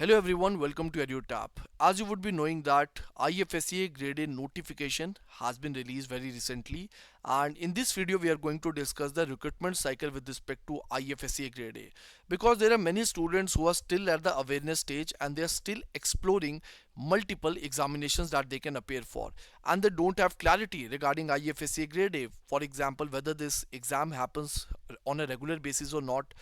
Hello everyone, welcome to EduTap. As you would be knowing that IFSCA grade A notification has been released very recently, and in this video we are going to discuss the recruitment cycle with respect to IFSCA grade A, because there are many students who are still at the awareness stage and they are still exploring multiple examinations that they can appear for, and they don't have clarity regarding IFSCA grade A. For example, whether this exam happens on a regular basis or not,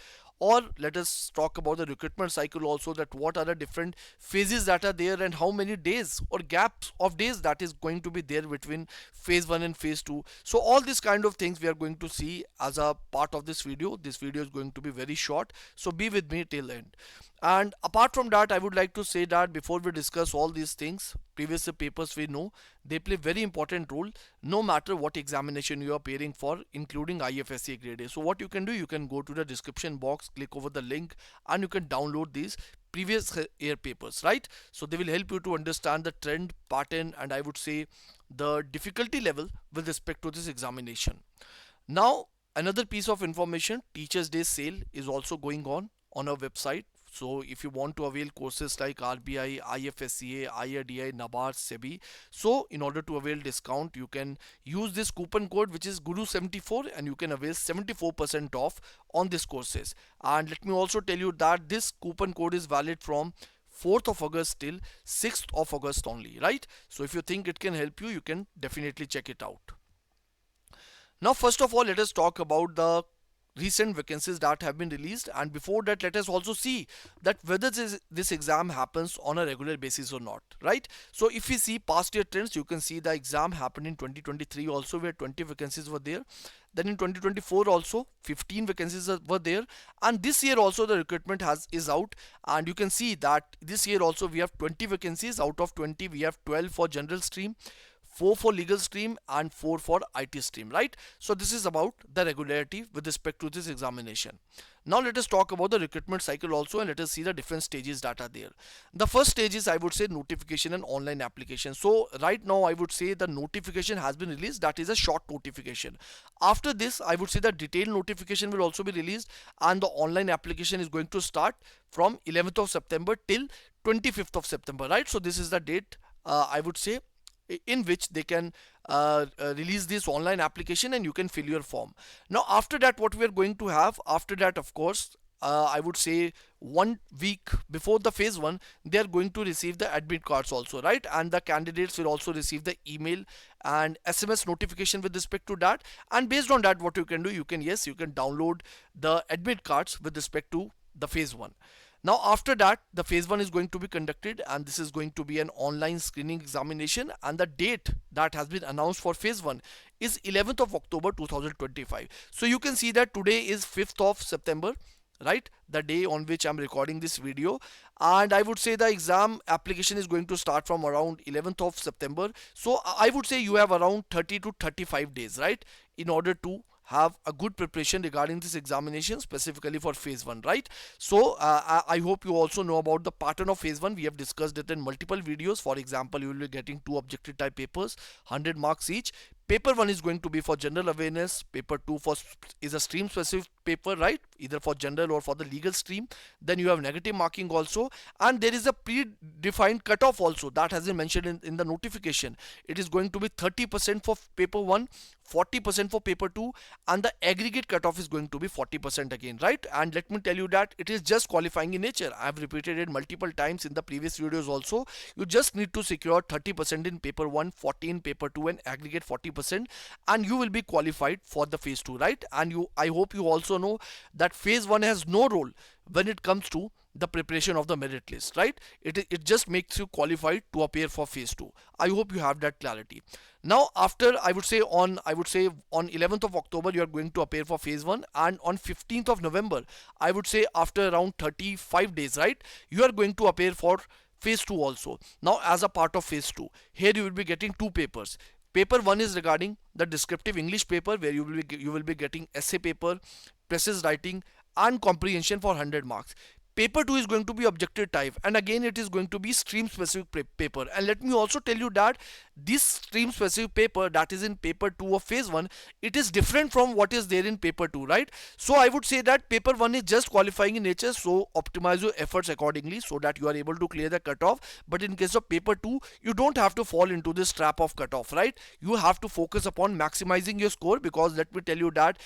or let us talk about the recruitment cycle also, that what are the different phases that are there and how many days or gaps of days that is going to be there between phase 1 and phase 2. So all these kind of things we are going to see as a part of this video. This video is going to be very short, so be with me till end. And apart from that, I would like to say that before we discuss all these things, previous papers we know they play very important role no matter what examination you are appearing for, including IFSC grade A. So what you can do, you can go to the description box, click over the link, and you can download these previous year papers, right? So they will help you to understand the trend pattern, and I would say the difficulty level with respect to this examination. Now, another piece of information, Teachers Day sale is also going on our website. So if you want to avail courses like RBI, IFSCA, IRDI, NABARD, SEBI, so in order to avail discount, you can use this coupon code which is Guru74, and you can avail 74% off on these courses. And let me also tell you that this coupon code is valid from 4th of August till 6th of August only, right? So if you think it can help you, you can definitely check it out. Now, first of all, let us talk about the recent vacancies that have been released, and before that let us also see that whether this exam happens on a regular basis or not, right? So if we see past year trends, you can see the exam happened in 2023 also, where 20 vacancies were there. Then in 2024 also 15 vacancies were there, and this year also the recruitment is out, and you can see that this year also we have 20 vacancies. Out of 20 we have 12 for general stream, 4 for legal stream, and 4 for IT stream, right? So this is about the regularity with respect to this examination. Now let us talk about the recruitment cycle also, and let us see the different stages that are there. The first stage is, I would say, notification and online application. So right now I would say the notification has been released, that is a short notification. After this, I would say the detailed notification will also be released, and the online application is going to start from 11th of September till 25th of September, right? So this is the date, I would say, in which they can release this online application and you can fill your form. Now after that, what we are going to have after that, of course, I would say 1 week before the phase 1, they are going to receive the admit cards also, right? And the candidates will also receive the email and SMS notification with respect to that. And based on that, what you can do, you can, yes, you can download the admit cards with respect to the phase 1. Now after that, the phase 1 is going to be conducted, and this is going to be an online screening examination, and the date that has been announced for phase 1 is 11th of October 2025. So you can see that today is 5th of September, right, the day on which I'm recording this video, and I would say the exam application is going to start from around 11th of September. So I would say you have around 30 to 35 days, right, in order to have a good preparation regarding this examination, specifically for phase 1, right? So I hope you also know about the pattern of phase 1. We have discussed it in multiple videos. For example, you will be getting 2 objective type papers, 100 marks each. Paper 1 is going to be for general awareness, paper 2 is a stream specific paper, right, either for general or for the legal stream. Then you have negative marking also, and there is a predefined cutoff also that has been mentioned in the notification. It is going to be 30% for paper 1, 40% for paper 2, and the aggregate cutoff is going to be 40% again, right? And let me tell you that it is just qualifying in nature. I have repeated it multiple times in the previous videos also. You just need to secure 30% in paper 1, 40 in paper 2, and aggregate 40%, and you will be qualified for the phase 2, right? And I hope you also know that phase 1 has no role when it comes to the preparation of the merit list, right? It just makes you qualified to appear for phase 2. I hope you have that clarity. Now after, I would say on 11th of October you are going to appear for phase 1, and on 15th of November, I would say after around 35 days, right, you are going to appear for phase 2 also. Now as a part of phase 2, here you will be getting 2 papers. Paper 1 is regarding the descriptive English paper, where you will be getting essay paper, precis writing, and comprehension for 100 marks. Paper 2 is going to be objective type, and again it is going to be stream specific paper. And let me also tell you that this stream specific paper that is in paper 2 of phase 1, it is different from what is there in paper 2, right? So I would say that paper 1 is just qualifying in nature, so optimize your efforts accordingly so that you are able to clear the cutoff. But in case of paper 2, you don't have to fall into this trap of cutoff, right? You have to focus upon maximizing your score, because let me tell you that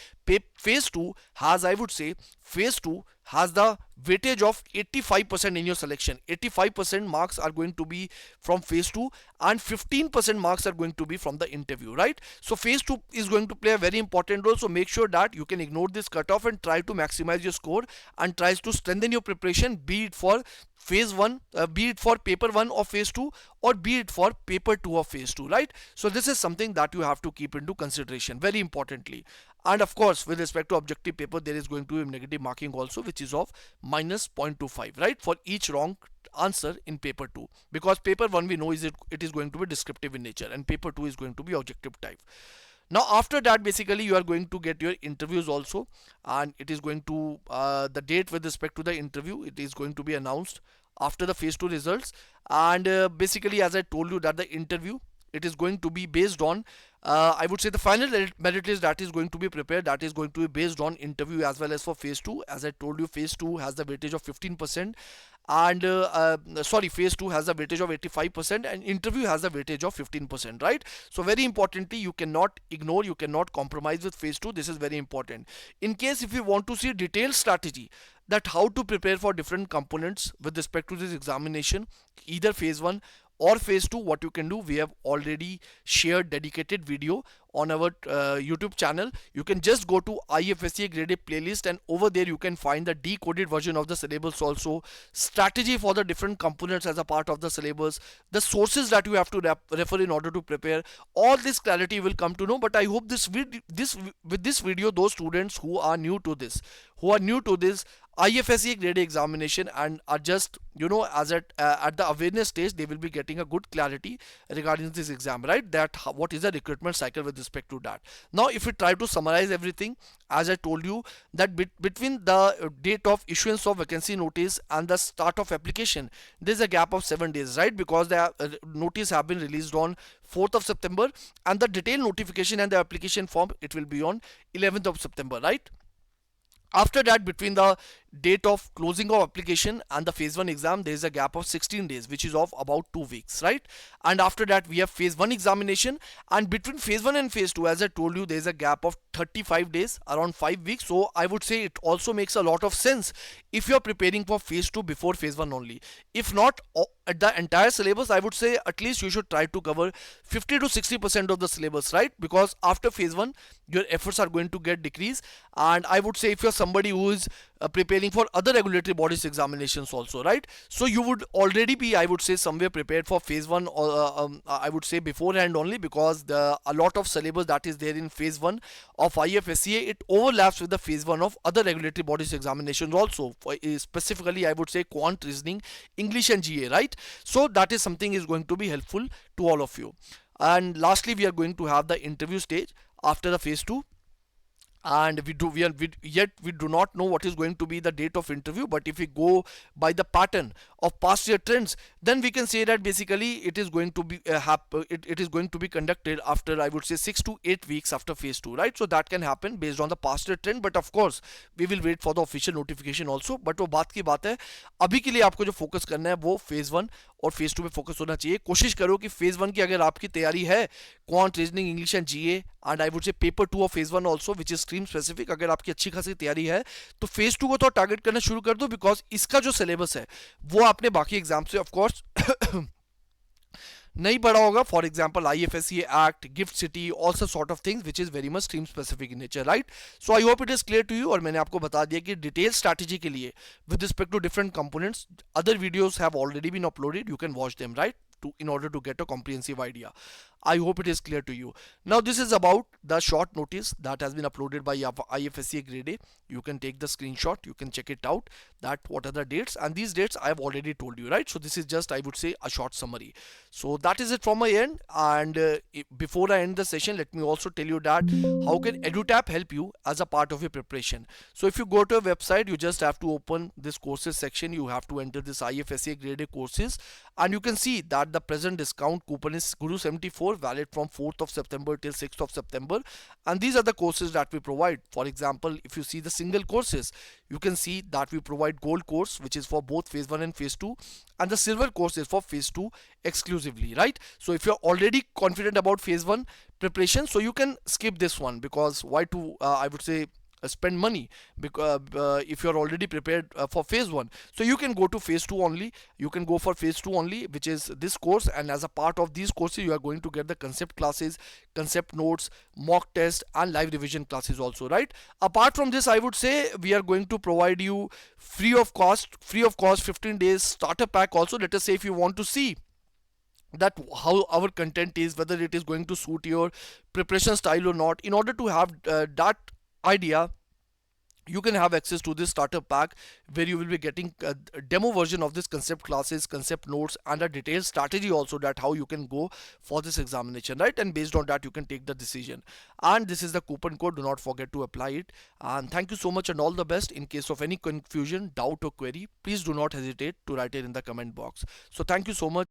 phase 2 has, I would say, phase 2 has the weightage of 85% in your selection. 85% marks are going to be from phase 2 and 15% marks are going to be from the interview, right? So phase 2 is going to play a very important role, so make sure that you can ignore this cutoff and try to maximize your score and tries to strengthen your preparation, be it for phase 1, be it for paper 1 of phase 2, or be it for paper 2 of phase 2, right? So this is something that you have to keep into consideration very importantly. And of course, with respect to objective paper, there is going to be negative marking also, which is of minus 0.25, right, for each wrong answer in paper 2, because paper 1 we know it is going to be descriptive in nature, and paper 2 is going to be objective type. Now after that, basically you are going to get your interviews also, and it is going to the date with respect to the interview, it is going to be announced after the phase 2 results. And basically, as I told you, that the interview, it is going to be based on I would say the final merit list that is going to be prepared, that is going to be based on interview as well as for phase 2. As I told you, phase 2 has the weightage of 15%, and sorry, phase 2 has a weightage of 85% and interview has a weightage of 15%, right? So very importantly, you cannot ignore, you cannot compromise with phase 2. This is very important. In case if you want to see detailed strategy that how to prepare for different components with respect to this examination, either phase 1 or phase 2, what you can do, we have already shared dedicated video on our YouTube channel. You can just go to IFSCA grade A playlist, and over there you can find the decoded version of the syllabus, also strategy for the different components as a part of the syllabus, the sources that you have to refer in order to prepare. All this clarity will come to know. But I hope with this video, those students who are new to this, IFSCA grade A examination and are just, as at the awareness stage, they will be getting a good clarity regarding this exam, right? That what is the recruitment cycle with respect to that. Now if we try to summarize everything, as I told you, that between the date of issuance of vacancy notice and the start of application, there is a gap of 7 days, right? Because the notice have been released on 4th of September, and the detailed notification and the application form, it will be on 11th of September, right? After that, between the date of closing of application and the phase 1 exam, there is a gap of 16 days, which is of about 2 weeks, right? And after that, we have phase 1 examination, and between phase 1 and phase 2, as I told you, there is a gap of 35 days, around 5 weeks. So I would say it also makes a lot of sense if you are preparing for phase 2 before phase 1 only. If not at the entire syllabus, I would say at least you should try to cover 50 to 60% of the syllabus, right? Because after phase 1, your efforts are going to get decreased. And I would say if you're somebody who is preparing for other regulatory bodies examinations also, right? So you would already be, I would say, somewhere prepared for phase 1, or I would say beforehand only, because a lot of syllabus that is there in phase 1 of IFSCA, it overlaps with the phase 1 of other regulatory bodies examinations also, for, specifically I would say quant, reasoning, English and GA, right? So that is something is going to be helpful to all of you. And lastly, we are going to have the interview stage after the phase 2, and we do not know what is going to be the date of interview. But if we go by the pattern of past year trends, then we can say that basically it is going to be it is going to be conducted after, I would say, 6 to 8 weeks after phase 2, right? So that can happen based on the past year trend, but of course we will wait for the official notification also. But वो बात की बात है, अभी के लिए आपको जो फोकस करना है वो phase 1 और phase 2 में फोकस होना चाहिए. कोशिश करो कि phase 1 की अगर आपकी तैयारी है, quant, reasoning, English and GA, and I would say paper 2 of phase 1 also, which is stream specific, अगर आपकी अच्छी खासी तैयारी है तो phase 2 को तो टारगेट करना शुरू कर दो, बिकॉज इसका जो सिलेबस है वो आपने बाकी एग्जाम से ऑफ कोर्स नहीं पढ़ा होगा. For example IFSCA act, gift city, all such sort of things which is very much stream specific in nature, right? So I hope it is clear to you. और मैंने आपको बता दिया कि डिटेल स्ट्रैटेजी के लिए with respect to different components, other videos have already been uploaded, you can watch them, right, in order to get a comprehensive idea. I hope it is clear to you. Now this is about the short notice that has been uploaded by IFSCA grade A. You can take the screenshot, you can check it out, that what are the dates, and these dates I have already told you, right? So this is just, I would say, a short summary. So that is it from my end. And before I end the session, let me also tell you that how can EduTap help you as a part of your preparation. So if you go to a website, you just have to open this courses section. You have to enter this IFSCA grade A courses, and you can see that the present discount coupon is Guru 74, valid from 4th of September till 6th of September. And these are the courses that we provide. For example, if you see the single courses, you can see that we provide gold course, which is for both phase 1 and phase 2, and the silver course is for phase 2 exclusively, right? So if you're already confident about phase 1 preparation, so you can skip this one, because why to I would say spend money, because if you're already prepared for phase 1, so you can go to phase 2 only. You can go for phase 2 only, which is this course, and as a part of these courses you are going to get the concept classes, concept notes, mock test, and live revision classes also, right? Apart from this, I would say we are going to provide you free of cost 15 days starter pack also. Let us say if you want to see that how our content is, whether it is going to suit your preparation style or not, in order to have that idea, you can have access to this starter pack, where you will be getting a demo version of this concept classes, concept notes, and a detailed strategy also, that how you can go for this examination, right? And based on that you can take the decision. And this is the coupon code, do not forget to apply it. And thank you so much and all the best. In case of any confusion, doubt, or query, please do not hesitate to write it in the comment box. So thank you so much.